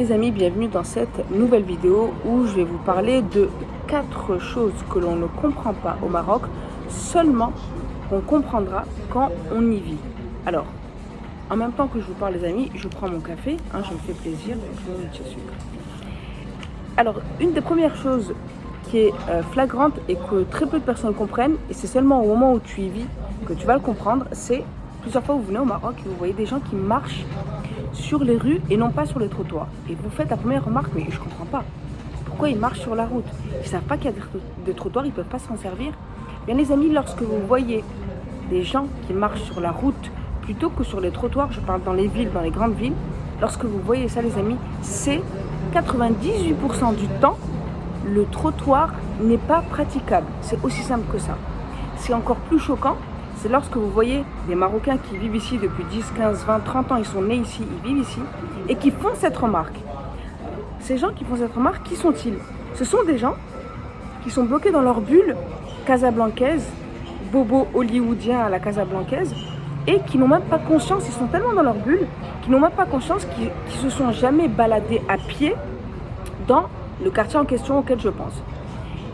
Les amis, bienvenue dans cette nouvelle vidéo où je vais vous parler de 4 choses que l'on ne comprend pas au Maroc, seulement qu'on comprendra quand on y vit. Alors, en même temps que je vous parle les amis, je prends mon café, je me fais plaisir, je mets un petit sucre. Alors, une des premières choses qui est flagrante et que très peu de personnes comprennent, et c'est seulement au moment où tu y vis que tu vas le comprendre, c'est plusieurs fois vous venez au Maroc et vous voyez des gens qui marchent sur les rues et non pas sur les trottoirs. Et vous faites la première remarque, mais je ne comprends pas. Pourquoi ils marchent sur la route? Ils ne savent pas qu'il y a des trottoirs, ils ne peuvent pas s'en servir. Bien les amis, lorsque vous voyez des gens qui marchent sur la route plutôt que sur les trottoirs, je parle dans les villes, dans les grandes villes, lorsque vous voyez ça les amis, c'est 98% du temps, le trottoir n'est pas praticable. C'est aussi simple que ça. C'est encore plus choquant, c'est lorsque vous voyez des Marocains qui vivent ici depuis 10, 15, 20, 30 ans, ils sont nés ici, ils vivent ici, et qui font cette remarque. Ces gens qui font cette remarque, qui sont-ils? Ce sont des gens qui sont bloqués dans leur bulle casablancaise, bobo hollywoodien à la casablancaise, et qui n'ont même pas conscience, ils sont tellement dans leur bulle, qu'ils n'ont même pas conscience qu'ils se sont jamais baladés à pied dans le quartier en question auquel je pense.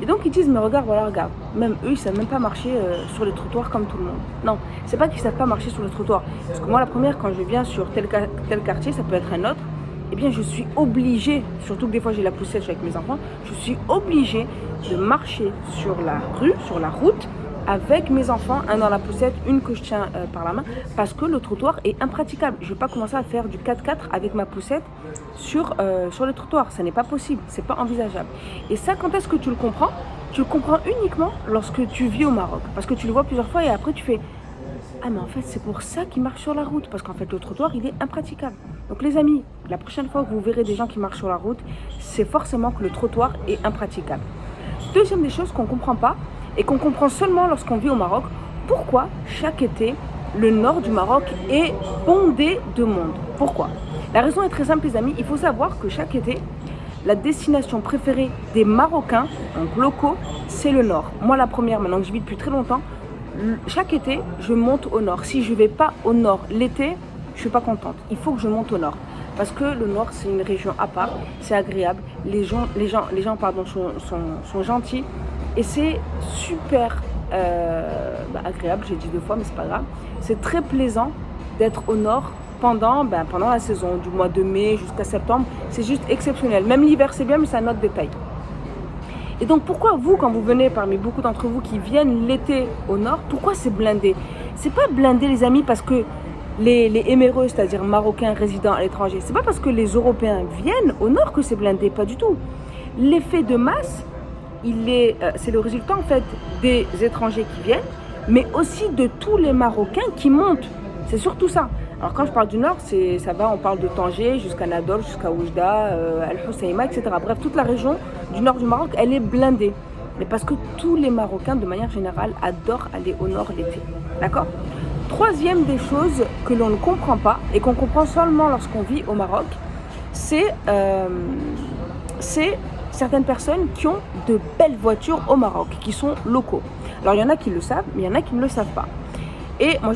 Et donc ils disent mais regarde, voilà, regarde, même eux ils savent même pas marcher sur les trottoirs comme tout le monde. Non, c'est pas qu'ils savent pas marcher sur les trottoirs. Parce que moi la première, quand je viens sur tel quartier, ça peut être un autre, eh bien je suis obligée, surtout que des fois j'ai la poussette, je suis avec mes enfants, je suis obligée de marcher sur la rue, sur la route, avec mes enfants, un dans la poussette, une que je tiens par la main, parce que le trottoir est impraticable. Je ne vais pas commencer à faire du 4x4 avec ma poussette sur le trottoir. Ça n'est pas possible, c'est pas envisageable. Et ça, quand est-ce que tu le comprends? Tu le comprends uniquement lorsque tu vis au Maroc. Parce que tu le vois plusieurs fois et après tu fais « Ah mais en fait c'est pour ça qu'ils marchent sur la route, parce qu'en fait le trottoir il est impraticable. » Donc les amis, la prochaine fois que vous verrez des gens qui marchent sur la route, c'est forcément que le trottoir est impraticable. Deuxième des choses qu'on ne comprend pas, et qu'on comprend seulement lorsqu'on vit au Maroc, pourquoi chaque été, le nord du Maroc est bondé de monde. Pourquoi? La raison est très simple les amis, il faut savoir que chaque été, la destination préférée des Marocains, donc locaux, c'est le nord. Moi la première, maintenant que je vis depuis très longtemps, chaque été, je monte au nord. Si je ne vais pas au nord l'été, je ne suis pas contente. Il faut que je monte au nord. Parce que le nord, c'est une région à part, c'est agréable, les gens sont gentils. Et c'est super agréable, j'ai dit 2 fois, mais c'est pas grave. C'est très plaisant d'être au nord pendant la saison, du mois de mai jusqu'à septembre. C'est juste exceptionnel. Même l'hiver, c'est bien, mais c'est un autre détail. Et donc, pourquoi vous, quand vous venez, parmi beaucoup d'entre vous qui viennent l'été au nord, pourquoi c'est blindé? C'est pas blindé, les amis, parce que les éméreux, c'est-à-dire marocains résidant à l'étranger, c'est pas parce que les Européens viennent au nord que c'est blindé, pas du tout. L'effet de masse, c'est le résultat en fait des étrangers qui viennent, mais aussi de tous les Marocains qui montent. C'est surtout ça. Alors quand je parle du nord, ça va, on parle de Tanger jusqu'à Nador, jusqu'à Oujda, Al-Hoceima, etc. Bref, toute la région du nord du Maroc, elle est blindée. Mais parce que tous les Marocains, de manière générale, adorent aller au nord l'été. D'accord? Troisième des choses que l'on ne comprend pas et qu'on comprend seulement lorsqu'on vit au Maroc, c'est certaines personnes qui ont de belles voitures au Maroc, qui sont locaux. Alors il y en a qui le savent, mais il y en a qui ne le savent pas. Et moi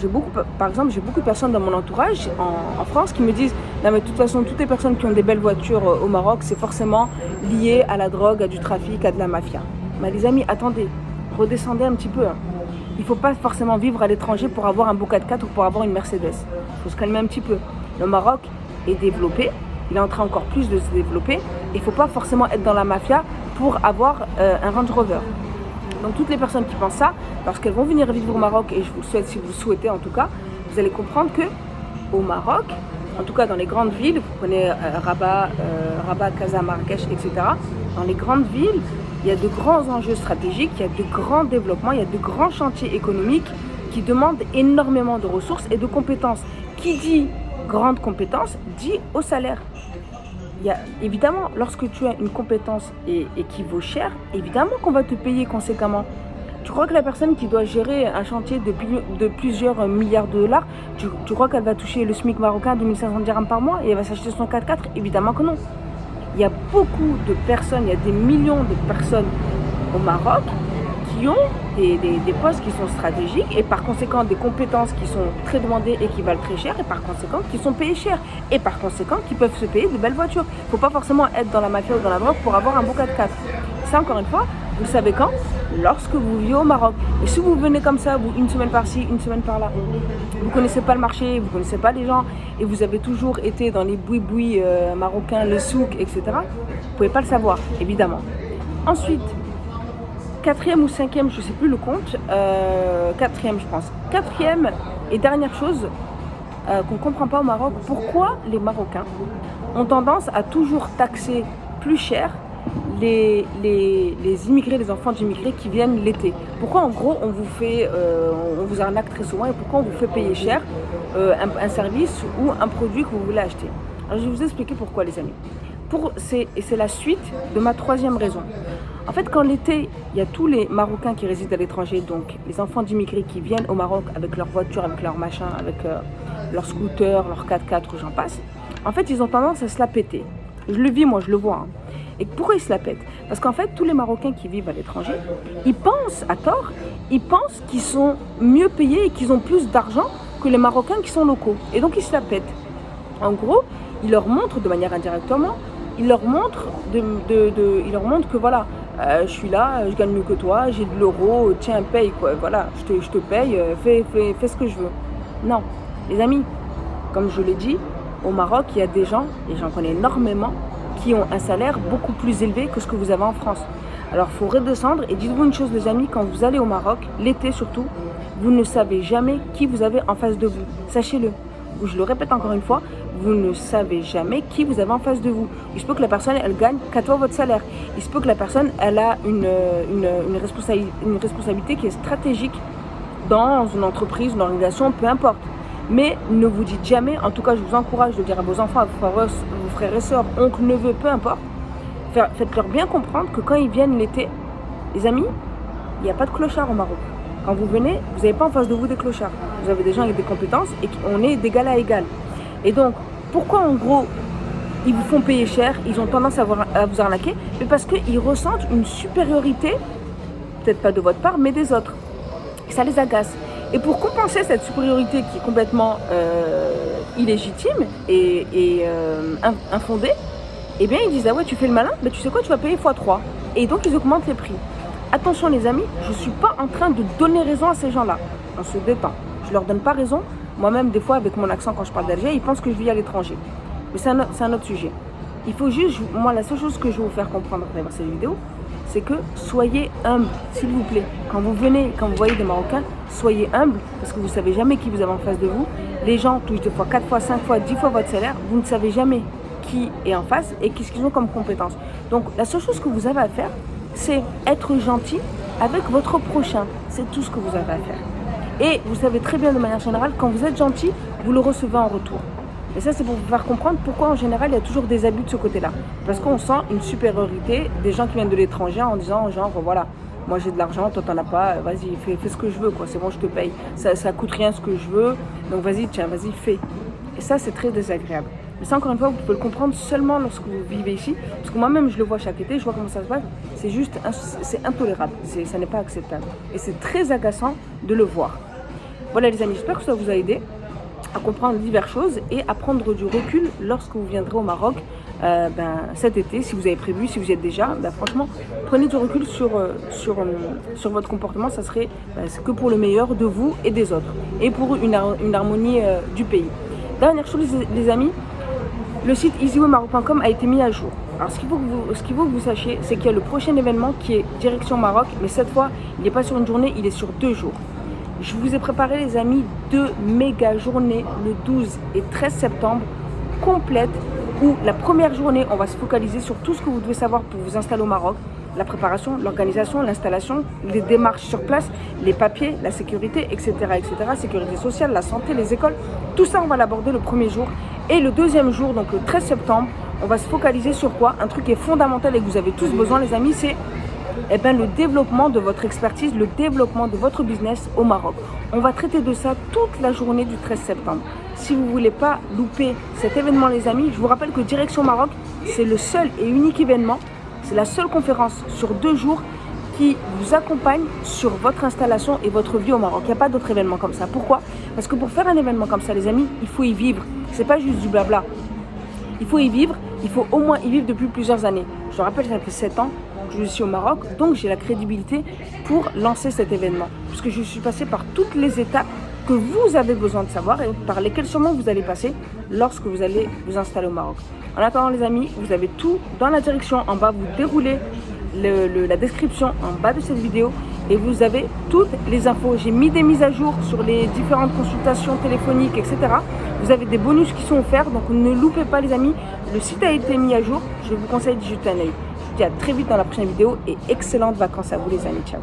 par exemple, j'ai beaucoup de personnes dans mon entourage en France qui me disent « Non mais de toute façon, toutes les personnes qui ont des belles voitures au Maroc, c'est forcément lié à la drogue, à du trafic, à de la mafia. » Mais les amis, attendez, redescendez un petit peu. Il ne faut pas forcément vivre à l'étranger pour avoir un beau 4x4 ou pour avoir une Mercedes. Il faut se calmer un petit peu. Le Maroc est développé, il est en train encore plus de se développer. Il ne faut pas forcément être dans la mafia pour avoir un Range Rover. Donc toutes les personnes qui pensent ça, lorsqu'elles vont venir vivre au Maroc, et je vous le souhaite si vous le souhaitez en tout cas, vous allez comprendre que au Maroc, en tout cas dans les grandes villes, vous prenez Rabat, Casa, Marrakech, etc. Dans les grandes villes, il y a de grands enjeux stratégiques, il y a de grands développements, il y a de grands chantiers économiques qui demandent énormément de ressources et de compétences. Qui dit grande compétence dit au salaire. Évidemment, lorsque tu as une compétence et qui vaut cher, évidemment qu'on va te payer conséquemment. Tu crois que la personne qui doit gérer un chantier de plusieurs milliards de dollars, tu crois qu'elle va toucher le SMIC marocain de 1500 dirhams par mois et elle va s'acheter son 4x4? Évidemment que non. Il y a beaucoup de personnes, il y a des millions de personnes au Maroc qui ont des postes qui sont stratégiques et par conséquent des compétences qui sont très demandées et qui valent très cher et par conséquent qui sont payées cher et par conséquent qui peuvent se payer de belles voitures. Il ne faut pas forcément être dans la mafia ou dans la drogue pour avoir un beau 4x4. Ça, encore une fois, vous le savez quand? Lorsque vous vivez au Maroc. Et si vous venez comme ça, vous, une semaine par-ci, une semaine par-là, vous ne connaissez pas le marché, vous ne connaissez pas les gens et vous avez toujours été dans les boui-boui marocains, le souk, etc., vous ne pouvez pas le savoir, évidemment. Ensuite, quatrième ou cinquième, je ne sais plus le compte, quatrième je pense. Quatrième et dernière chose qu'on ne comprend pas au Maroc, pourquoi les Marocains ont tendance à toujours taxer plus cher les immigrés, les enfants d'immigrés qui viennent l'été. Pourquoi en gros on vous arnaque très souvent et pourquoi on vous fait payer cher un service ou un produit que vous voulez acheter. Alors je vais vous expliquer pourquoi les amis. Et c'est la suite de ma troisième raison. En fait, quand l'été, il y a tous les Marocains qui résident à l'étranger, donc les enfants d'immigrés qui viennent au Maroc avec leur voiture, avec leur machin, avec leur scooter, leur 4x4, j'en passe. En fait, ils ont tendance à se la péter. Je le vis, moi, je le vois. Et pourquoi ils se la pètent? Parce qu'en fait, tous les Marocains qui vivent à l'étranger, ils pensent, à tort, ils pensent qu'ils sont mieux payés et qu'ils ont plus d'argent que les Marocains qui sont locaux. Et donc, ils se la pètent. En gros, ils leur montrent de manière indirectement, ils leur montrent que voilà, je suis là, je gagne mieux que toi, j'ai de l'euro, tiens, paye, quoi, voilà, je te paye, fais ce que je veux. Non, les amis, comme je l'ai dit, au Maroc, il y a des gens, et j'en connais énormément, qui ont un salaire beaucoup plus élevé que ce que vous avez en France. Alors, il faut redescendre et dites-vous une chose, les amis, quand vous allez au Maroc, l'été surtout, vous ne savez jamais qui vous avez en face de vous. Sachez-le. Je le répète encore une fois, vous ne savez jamais qui vous avez en face de vous. Il se peut que la personne, elle gagne 4 fois votre salaire. Il se peut que la personne, elle a une responsabilité qui est stratégique dans une entreprise, une organisation, peu importe. Mais ne vous dites jamais, en tout cas je vous encourage de dire à vos enfants, à vos frères et sœurs, oncles, neveux, peu importe, faites-leur bien comprendre que quand ils viennent l'été, les amis, il n'y a pas de clochard au Maroc. Quand vous venez, vous n'avez pas en face de vous des clochards. Vous avez des gens avec des compétences et on est d'égal à égal. Et donc, pourquoi en gros, ils vous font payer cher, ils ont tendance à vous arnaquer? Mais parce qu'ils ressentent une supériorité, peut-être pas de votre part, mais des autres. Et ça les agace. Et pour compenser cette supériorité qui est complètement illégitime et infondée, eh bien ils disent, ah ouais, tu fais le malin, ben tu sais quoi, tu vas payer x3. Et donc ils augmentent les prix. Attention les amis, je ne suis pas en train de donner raison à ces gens-là. On se détend. Je ne leur donne pas raison. Moi-même, des fois, avec mon accent, quand je parle d'Alger, ils pensent que je vis à l'étranger. Mais c'est un autre sujet. Il faut juste, moi, la seule chose que je vais vous faire comprendre à travers cette vidéo, c'est que soyez humble, s'il vous plaît. Quand vous venez, quand vous voyez des Marocains, soyez humble, parce que vous ne savez jamais qui vous avez en face de vous. Les gens touchent 2 fois, 4 fois, 5 fois, 10 fois votre salaire. Vous ne savez jamais qui est en face et qu'est-ce qu'ils ont comme compétences. Donc, la seule chose que vous avez à faire, c'est être gentil avec votre prochain. C'est tout ce que vous avez à faire. Et vous savez très bien de manière générale, quand vous êtes gentil, vous le recevez en retour. Et ça, c'est pour vous faire comprendre pourquoi en général, il y a toujours des abus de ce côté-là. Parce qu'on sent une supériorité des gens qui viennent de l'étranger en disant, genre, voilà, moi j'ai de l'argent, toi t'en as pas, vas-y, fais ce que je veux, quoi. C'est bon, je te paye. Ça coûte rien ce que je veux, donc vas-y, tiens, vas-y, fais. Et ça, c'est très désagréable. Mais ça, encore une fois, vous pouvez le comprendre seulement lorsque vous vivez ici. Parce que moi-même, je le vois chaque été, je vois comment ça se passe. C'est juste, c'est intolérable. Ça n'est pas acceptable. Et c'est très agaçant de le voir. Voilà les amis, j'espère que ça vous a aidé à comprendre diverses choses et à prendre du recul lorsque vous viendrez au Maroc cet été, si vous avez prévu, si vous y êtes déjà. Franchement, prenez du recul sur votre comportement, ça serait c'est que pour le meilleur de vous et des autres et pour une harmonie du pays. Dernière chose les amis, le site easywaymaroc.com a été mis à jour. Alors ce qu'il faut que vous sachiez, c'est qu'il y a le prochain événement qui est direction Maroc, mais cette fois, il n'est pas sur une journée, il est sur 2 jours. Je vous ai préparé les amis 2 méga journées le 12 et 13 septembre complètes où la première journée on va se focaliser sur tout ce que vous devez savoir pour vous installer au Maroc, la préparation, l'organisation, l'installation, les démarches sur place, les papiers, la sécurité, etc., sécurité sociale, la santé, les écoles, tout ça on va l'aborder le premier jour. Et le deuxième jour, donc le 13 septembre, on va se focaliser sur quoi? Un truc qui est fondamental et que vous avez tous besoin les amis, c'est le développement de votre expertise, le développement de votre business au Maroc. On va traiter de ça toute la journée du 13 septembre. Si vous ne voulez pas louper cet événement les amis, je vous rappelle que Direction Maroc, c'est le seul et unique événement, c'est la seule conférence sur 2 jours qui vous accompagne sur votre installation et votre vie au Maroc. Il n'y a pas d'autre événement comme ça. Pourquoi? Parce que pour faire un événement comme ça, les amis, il faut y vivre. C'est pas juste du blabla. Il faut y vivre, il faut au moins y vivre depuis plusieurs années. Je te rappelle, ça fait 7 ans que je suis au Maroc, donc j'ai la crédibilité pour lancer cet événement. Puisque je suis passée par toutes les étapes que vous avez besoin de savoir et par lesquelles sûrement vous allez passer lorsque vous allez vous installer au Maroc. En attendant les amis, vous avez tout dans la direction en bas, vous déroulez la description en bas de cette vidéo et vous avez toutes les infos. J'ai mis des mises à jour sur les différentes consultations téléphoniques, etc. Vous avez des bonus qui sont offerts, donc ne loupez pas les amis. Le site a été mis à jour, je vous conseille d'y jeter un œil. Je vous dis à très vite dans la prochaine vidéo et excellentes vacances à vous les amis, ciao.